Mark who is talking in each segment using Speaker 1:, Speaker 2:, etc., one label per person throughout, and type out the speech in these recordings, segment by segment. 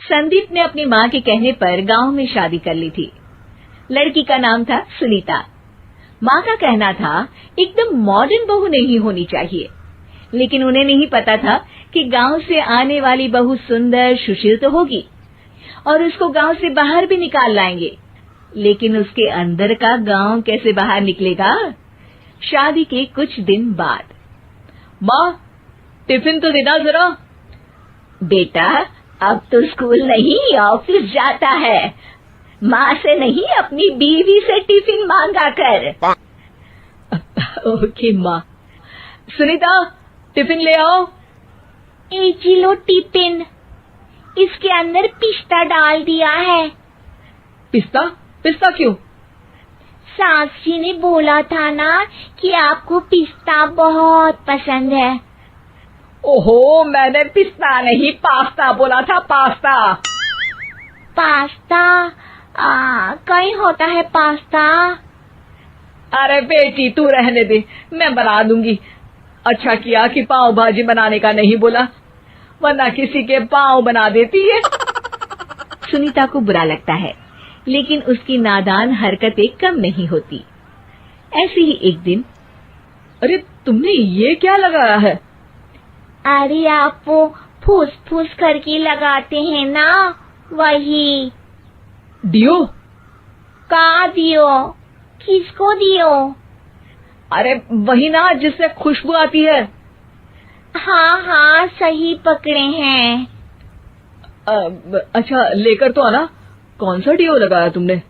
Speaker 1: संदीप ने अपनी माँ के कहने पर गांव में शादी कर ली थी। लड़की का नाम था सुनीता। माँ का कहना था एकदम मॉडर्न बहू नहीं होनी चाहिए, लेकिन उन्हें नहीं पता था कि गांव से आने वाली बहू सुंदर सुशील तो होगी और उसको गांव से बाहर भी निकाल लाएंगे, लेकिन उसके अंदर का गांव कैसे बाहर निकलेगा। शादी के कुछ दिन बाद,
Speaker 2: माँ टिफिन तो देना जरा।
Speaker 1: बेटा अब तो स्कूल नहीं ऑफिस जाता है, माँ से नहीं अपनी बीवी से टिफिन मांगा कर।
Speaker 2: ओके माँ। सुनीता टिफिन ले आओ।
Speaker 3: लो टिफिन, इसके अंदर पिस्ता डाल दिया है।
Speaker 2: पिस्ता? पिस्ता क्यों?
Speaker 3: सास जी ने बोला था ना कि आपको पिस्ता बहुत पसंद है।
Speaker 2: ओहो, मैंने पिस्ता नहीं पास्ता बोला था, पास्ता।
Speaker 3: पास्ता? कहीं होता है पास्ता?
Speaker 2: अरे बेटी तू रहने दे, मैं बना दूंगी। अच्छा किया कि पाव भाजी बनाने का नहीं बोला, वरना किसी के पाव बना देती है।
Speaker 1: सुनीता को बुरा लगता है, लेकिन उसकी नादान हरकतें कम नहीं होती। ऐसे ही एक दिन,
Speaker 2: अरे तुमने ये क्या लगाया है?
Speaker 3: अरे आप वो फूस फूस करके लगाते हैं ना, वही।
Speaker 2: डियो?
Speaker 3: का दियो? किसको दियो?
Speaker 2: अरे वही ना जिससे खुशबू आती है।
Speaker 3: हाँ सही पकड़े हैं।
Speaker 2: अच्छा लेकर तो आना। कौन सा डियो लगाया तुमने?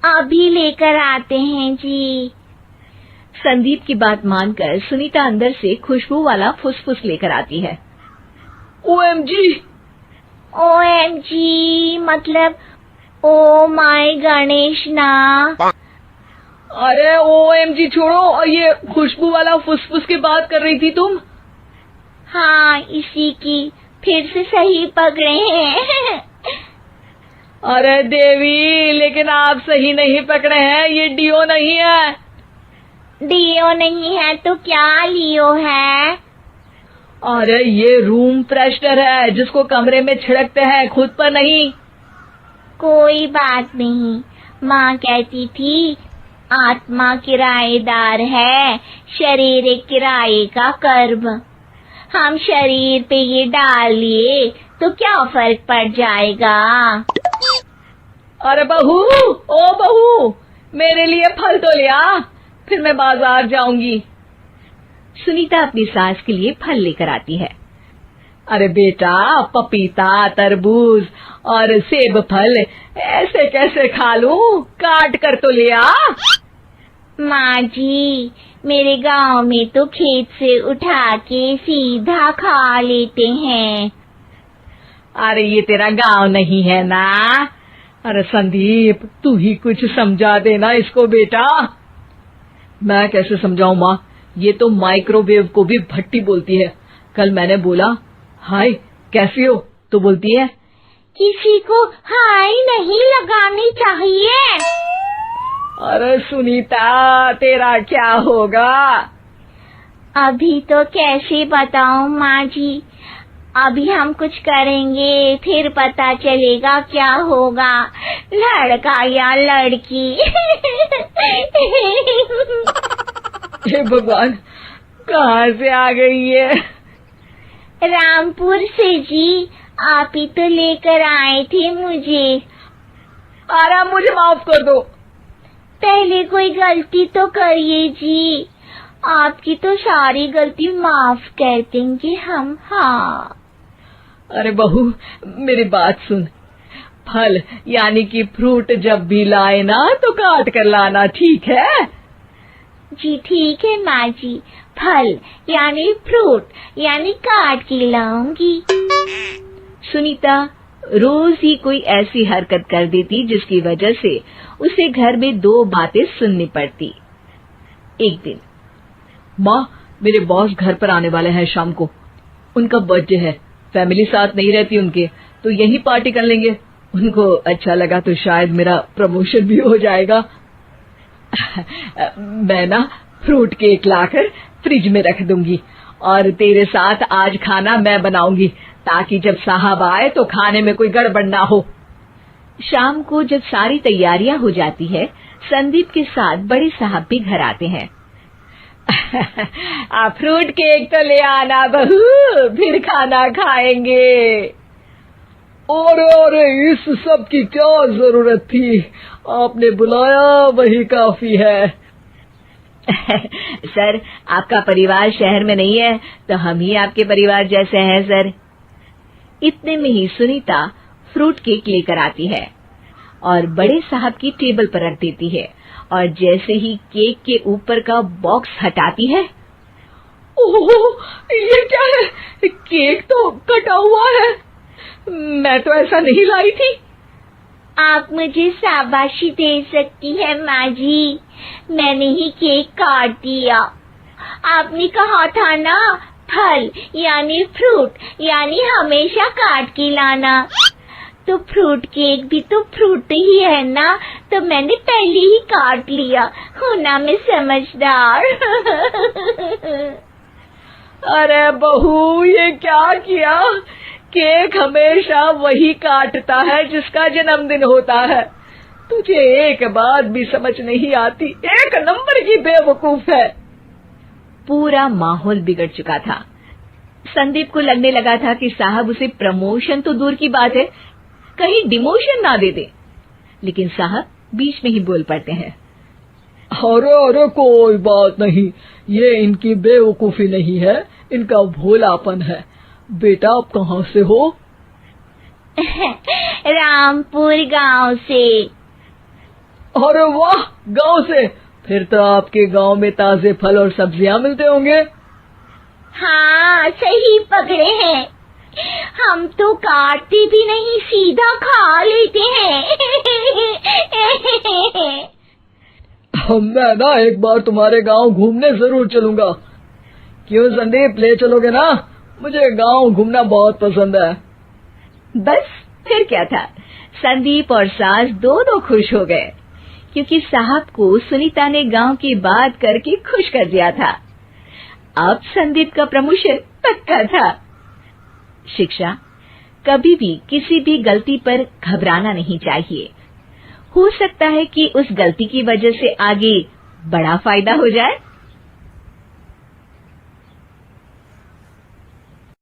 Speaker 3: अभी लेकर आते हैं जी।
Speaker 1: संदीप की बात मानकर सुनीता अंदर से खुशबू वाला फुसफुस लेकर आती है।
Speaker 2: ओएमजी!
Speaker 3: ओएमजी मतलब ओ माय गणेश ना।
Speaker 2: अरे ओएमजी छोड़ो, और ये खुशबू वाला फुसफुस की बात कर रही थी तुम?
Speaker 3: हाँ इसी की, फिर से सही पकड़े हैं।
Speaker 2: अरे देवी, लेकिन आप सही नहीं पकड़े हैं, ये डियो नहीं है।
Speaker 3: डियो नहीं है तो क्या लियो है?
Speaker 2: अरे ये रूम फ्रेशनर है, जिसको कमरे में छिड़कते हैं, खुद पर नहीं।
Speaker 3: कोई बात नहीं, माँ कहती थी आत्मा किराएदार है, शरीर एक किराए का कर्म। हम शरीर पे ये डाल लिए तो क्या फर्क पड़ जाएगा।
Speaker 2: अरे बहू, ओ बहू, मेरे लिए फल तो ले आ, फिर मैं बाजार जाऊंगी।
Speaker 1: सुनीता अपनी सास के लिए फल लेकर आती है।
Speaker 2: अरे बेटा, पपीता, तरबूज और सेब फल ऐसे कैसे खा लूं? काट कर तो ले आ।
Speaker 3: माँ जी, मेरे गांव में तो खेत से उठा के सीधा खा लेते हैं।
Speaker 2: अरे ये तेरा गांव नहीं है ना। अरे संदीप, तू ही कुछ समझा देना इसको बेटा। मैं कैसे समझाऊं माँ, ये तो माइक्रोवेव को भी भट्टी बोलती है। कल मैंने बोला हाय कैसी हो, तो बोलती है
Speaker 3: किसी को हाय नहीं लगानी चाहिए।
Speaker 2: अरे सुनीता, तेरा क्या होगा?
Speaker 3: अभी तो कैसे बताऊं माँ जी, अभी हम कुछ करेंगे फिर पता चलेगा क्या होगा, लड़का या लड़की।
Speaker 2: हे भगवान, कहाँ से आ गई है?
Speaker 3: रामपुर से जी, आप ही तो लेकर आए थे मुझे।
Speaker 2: अरे मुझे माफ कर दो।
Speaker 3: पहले कोई गलती तो करिए जी, आपकी तो सारी गलती माफ कर देंगे हम। हाँ
Speaker 2: अरे बहू, मेरी बात सुन। फल यानी कि फ्रूट जब भी लाए ना तो काट कर लाना, ठीक है?
Speaker 3: जी ठीक है माँ जी, फल यानी फ्रूट यानी काट के लाऊंगी।
Speaker 1: सुनीता रोज ही कोई ऐसी हरकत कर देती जिसकी वजह से उसे घर में दो बातें सुननी पड़ती। एक दिन,
Speaker 2: माँ मेरे बॉस घर पर आने वाले हैं शाम को, उनका बर्थडे है, फैमिली साथ नहीं रहती उनके, तो यही पार्टी कर लेंगे। उनको अच्छा लगा तो शायद मेरा प्रमोशन भी हो जाएगा। मैं ना फ्रूट केक लाकर फ्रिज में रख दूंगी और तेरे साथ आज खाना मैं बनाऊंगी, ताकि जब साहब आए तो खाने में कोई गड़बड़ ना हो।
Speaker 1: शाम को जब सारी तैयारियां हो जाती है, संदीप के साथ बड़े साहब भी घर आते हैं।
Speaker 2: फ्रूट केक तो ले आना बहू, फिर खाना खाएंगे।
Speaker 4: अरे इस सब की क्या जरूरत थी, आपने बुलाया वही काफी है।
Speaker 1: सर, आपका परिवार शहर में नहीं है तो हम ही आपके परिवार जैसे हैं सर। इतने में ही सुनीता फ्रूट केक लेकर आती है और बड़े साहब की टेबल पर रख देती है, और जैसे ही केक के ऊपर का बॉक्स हटाती है,
Speaker 2: ओह, ये क्या है? केक तो कटा हुआ है। मैं तो ऐसा नहीं लाई थी।
Speaker 3: आप मुझे शाबाशी दे सकती है माँ जी, मैंने ही केक काट दिया। आपने कहा था ना, फल यानी फ्रूट यानी हमेशा काट के लाना, तो फ्रूट केक भी तो फ्रूट ही है ना, तो मैंने पहले ही काट लिया। होना मैं समझदार।
Speaker 2: अरे बहू, ये क्या किया? केक हमेशा वही काटता है जिसका जन्मदिन होता है। तुझे एक बात भी समझ नहीं आती, एक नंबर की बेवकूफ है।
Speaker 1: पूरा माहौल बिगड़ चुका था। संदीप को लगने लगा था कि साहब उसे प्रमोशन तो दूर की बात है, कहीं डिमोशन ना दे दे, लेकिन साहब बीच में ही बोल पड़ते हैं।
Speaker 4: अरे कोई बात नहीं, ये इनकी बेवकूफी नहीं है, इनका भोलापन है। बेटा आप कहाँ से हो?
Speaker 3: रामपुर गांव से।
Speaker 4: अरे वाह, गांव से? फिर तो आपके गांव में ताजे फल और सब्जियां मिलते होंगे।
Speaker 3: हाँ, सही पकड़े हैं। हम तो काटते भी नहीं, सीधा खा लेते हैं।
Speaker 4: मैं ना एक बार तुम्हारे गांव घूमने जरूर चलूंगा। क्यों संदीप, ले चलोगे ना? मुझे गांव घूमना बहुत पसंद है।
Speaker 1: बस फिर क्या था, संदीप और सास दोनों खुश हो गए, क्योंकि साहब को सुनीता ने गांव की बात करके खुश कर दिया था। अब संदीप का प्रमोशन पक्का था। शिक्षा, कभी भी किसी भी गलती पर घबराना नहीं चाहिए। हो सकता है कि उस गलती की वजह से आगे बड़ा फायदा हो जाए।